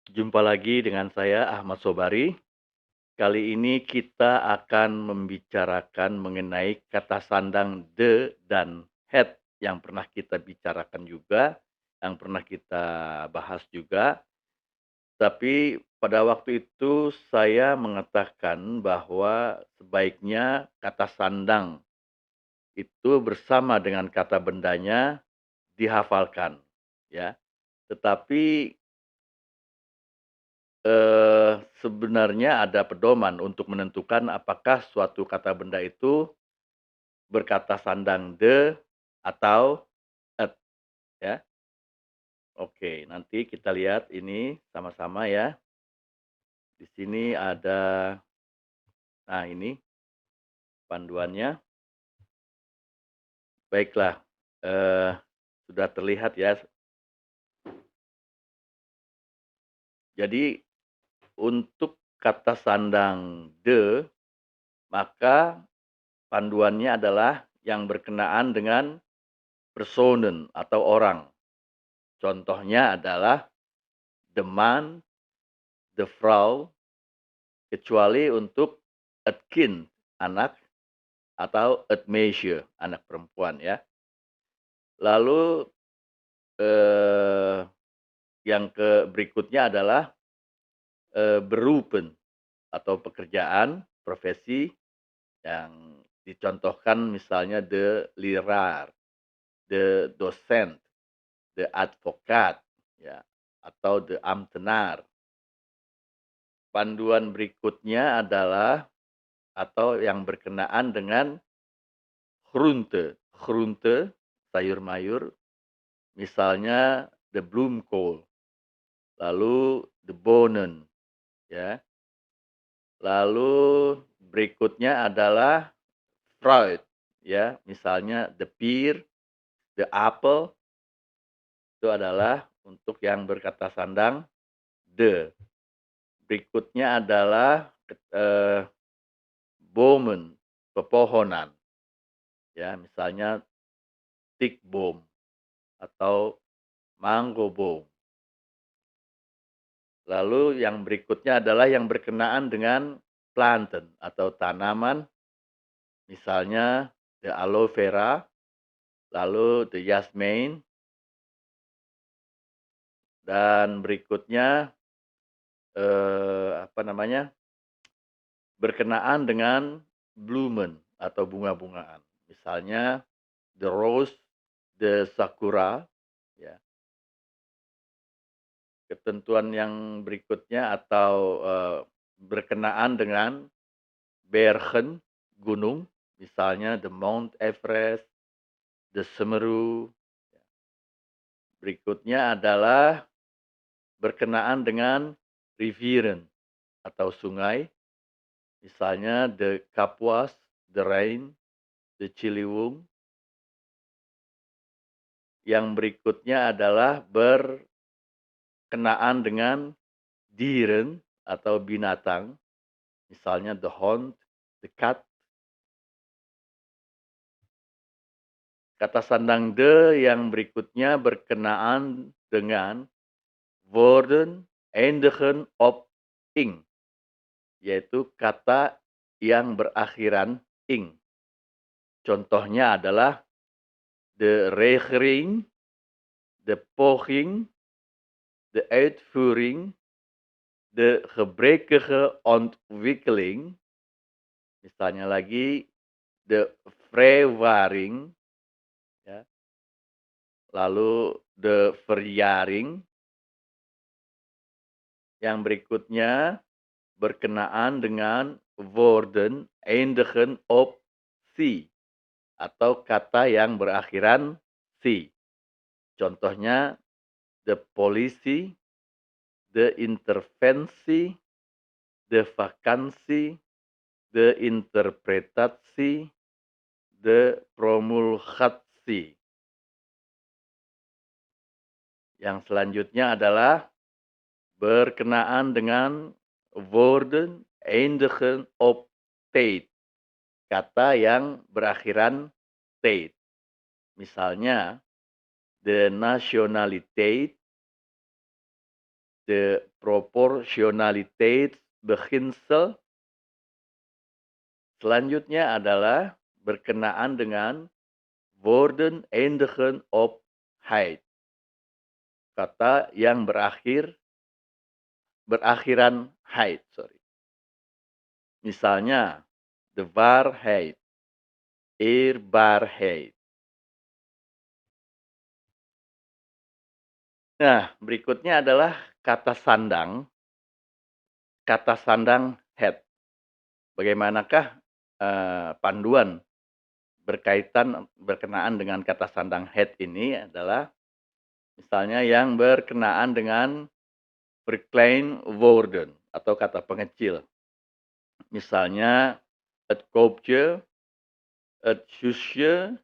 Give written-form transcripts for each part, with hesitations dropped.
Jumpa lagi dengan saya Ahmad Sobari. Kali ini kita akan membicarakan mengenai kata sandang the dan had yang pernah kita bicarakan juga, yang pernah kita bahas juga. Tapi pada waktu itu saya mengatakan bahwa sebaiknya kata sandang itu bersama dengan kata bendanya dihafalkan, ya. Tetapi sebenarnya ada pedoman untuk menentukan apakah suatu kata benda itu berkata sandang "the" atau "et", ya. Oke, nanti kita lihat ini sama-sama ya. Di sini ada, nah ini panduannya. Baiklah, eee, sudah terlihat ya. Jadi untuk kata sandang "the", maka panduannya adalah yang berkenaan dengan personen atau orang. Contohnya adalah the man, the Frau, kecuali untuk het kind, anak, atau het meisje, anak perempuan ya. Lalu, eee, yang berikutnya adalah, beroepen atau pekerjaan, profesi yang dicontohkan misalnya de leraar, de docent, de advocaat, ya, atau de ambtenaar. Panduan berikutnya adalah atau yang berkenaan dengan groente. Groente, sayur mayur, misalnya the bloemkool, lalu the bonen, ya. Lalu berikutnya adalah fruit, ya, misalnya the pear, the apple, itu adalah untuk yang berkata sandang the. Berikutnya adalah bomen, pepohonan, ya, misalnya teak boom atau mango boom. Lalu yang berikutnya adalah yang berkenaan dengan planten atau tanaman, misalnya the aloe vera, lalu the jasmine, dan berikutnya, apa namanya, berkenaan dengan bloemen atau bunga-bungaan. Misalnya the rose, the sakura, ya. Ketentuan yang berikutnya atau, berkenaan dengan bergen, gunung, misalnya the Mount Everest, the Semeru. Berikutnya adalah berkenaan dengan rivieren atau sungai, misalnya the Kapuas, the Rhine, the Ciliwung. Yang berikutnya adalah berkenaan dengan dieren atau binatang, misalnya the hond, the cat. Kata sandang "de" yang berikutnya berkenaan dengan woorden eindigen op "ing", yaitu kata yang berakhiran "ing". Contohnya adalah de regering, de poging, de uitvoering, de gebrekkige ontwikkeling, misalnya lagi de vrijwaring, ya, lalu de verjaring. Yang berikutnya berkenaan dengan woorden eindigen op "si", atau kata yang berakhiran "si". Contohnya the policy, de interventie, de vakantie, de interpretatie, de promulgatie. Yang selanjutnya adalah berkenaan dengan woorden eindigen op "teit", kata yang berakhiran "teit". Misalnya, de nationaliteit, de proportionalitätsbeginsel. Selanjutnya adalah berkenaan dengan woorden eindigen op heid. Kata yang berakhiran heid, sorry. Misalnya, de waarheid, eerbaarheid. Nah, berikutnya adalah kata sandang het. Bagaimanakah panduan berkenaan dengan kata sandang het ini adalah misalnya yang berkenaan dengan verklein woorden atau kata pengecil. Misalnya het koopje, het zusje,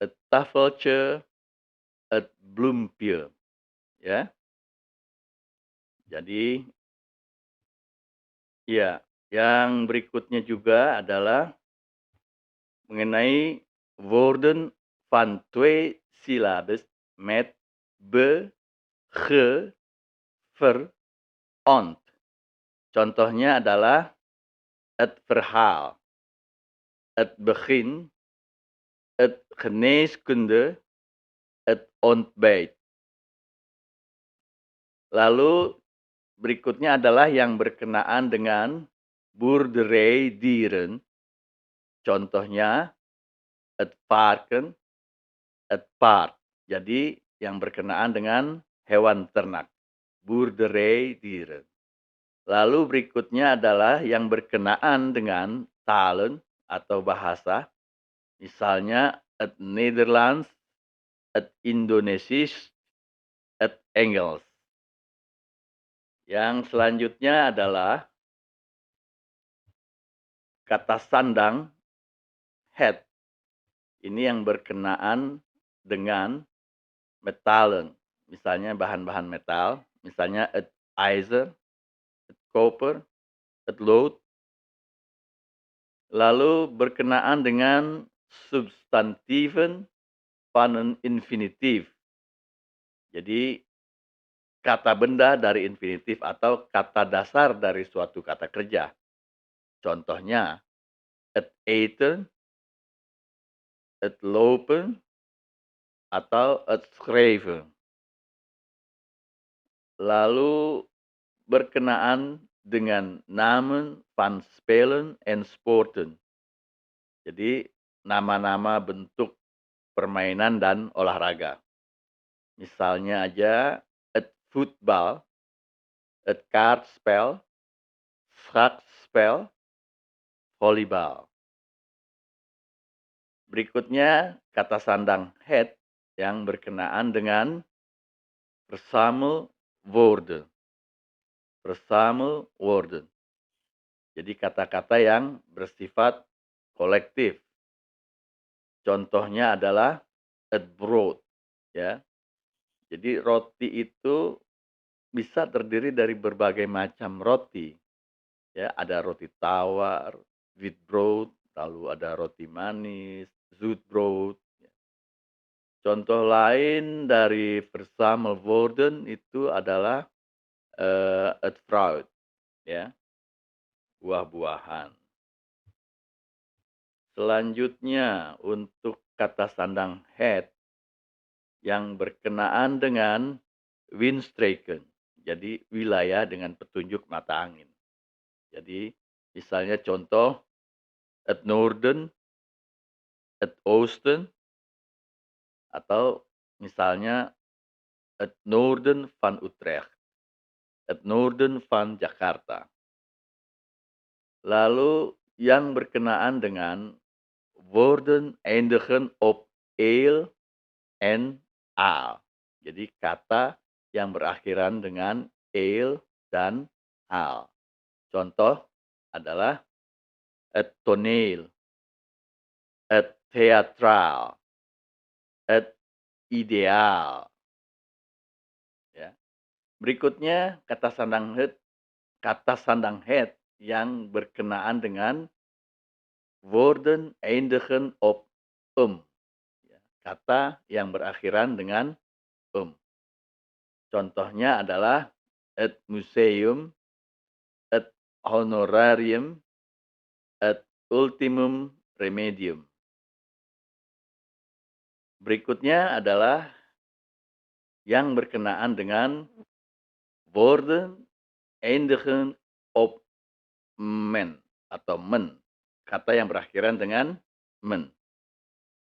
het tafeltje, het bloempje. Ya. Jadi ya, yang berikutnya juga adalah mengenai woorden van twee syllabes met be, ge, ver, ont. Contohnya adalah het verhaal, het begin, het geneeskunde, het ontbijt. Lalu berikutnya adalah yang berkenaan dengan boerderijdieren. Contohnya het varken, het paard. Jadi yang berkenaan dengan hewan ternak, boerderijdieren. Lalu berikutnya adalah yang berkenaan dengan talen atau bahasa. Misalnya het Nederlands, het Indonesisch, het Engels. Yang selanjutnya adalah kata sandang het. Ini yang berkenaan dengan metalen. Misalnya bahan-bahan metal. Misalnya het ijzer, het koper, het lood. Lalu berkenaan dengan substantieven van een infinitief. Jadi kata benda dari infinitif atau kata dasar dari suatu kata kerja. Contohnya, het eten, het lopen, atau het schrijven. Lalu berkenaan dengan namen van spelen en sporten. Jadi nama-nama bentuk permainan dan olahraga. Misalnya aja het voetbal, het kaartspel, schaakspel, volleybal. Berikutnya kata sandang het yang berkenaan dengan verzamelwoorden. Verzamelwoorden. Jadi kata-kata yang bersifat kolektif. Contohnya adalah het brood, ya. Jadi roti itu bisa terdiri dari berbagai macam roti. Ya, ada roti tawar, wheat brood, lalu ada roti manis, zoetbrood. Contoh lain dari verzamelwoorden itu adalah het fruit, ya, buah-buahan. Selanjutnya untuk kata sandang het yang berkenaan dengan windstreken, jadi wilayah dengan petunjuk mata angin. Jadi misalnya contoh het noorden, het oosten, atau misalnya het noorden van Utrecht, het noorden van Jakarta. Lalu yang berkenaan dengan woorden eindigen op eel en aal. Jadi kata yang berakhiran dengan eel dan aal. Contoh adalah het toneel, het theatraal, het ideaal. Ya. Berikutnya kata sandang het yang berkenaan dengan woorden eindigen op ya, kata yang berakhiran dengan Contohnya adalah et museum, et honorarium, et ultimum remedium. Berikutnya adalah yang berkenaan dengan woorden eindigen op men atau men. Kata yang berakhiran dengan men.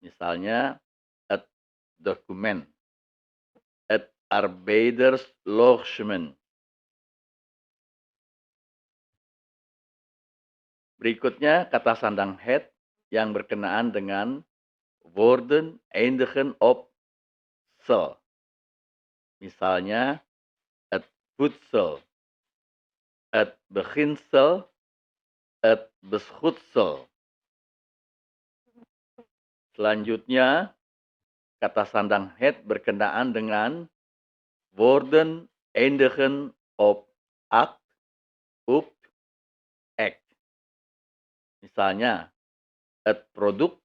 Misalnya, het document, het arbeiderslogement. Berikutnya kata sandang het yang berkenaan dengan woorden eindigen op sel. Misalnya, het voedsel, het beginsel, het beschutsel. Selanjutnya, kata sandang het berkenaan dengan woorden eindigen op act, ukt, act. Misalnya, het product,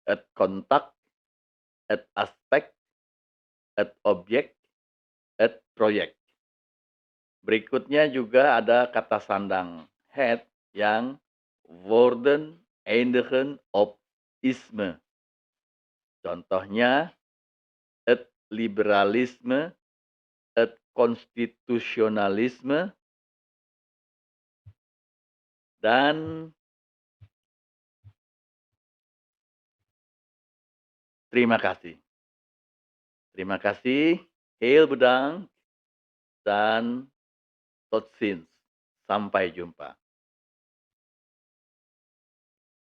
het contact, het aspect, het object, het project. Berikutnya juga ada kata sandang het yang woorden eindigen op isme. Contohnya, het liberalisme, het konstitusionalisme, dan terima kasih. Terima kasih, heel bedankt, dan tot ziens. Sampai jumpa.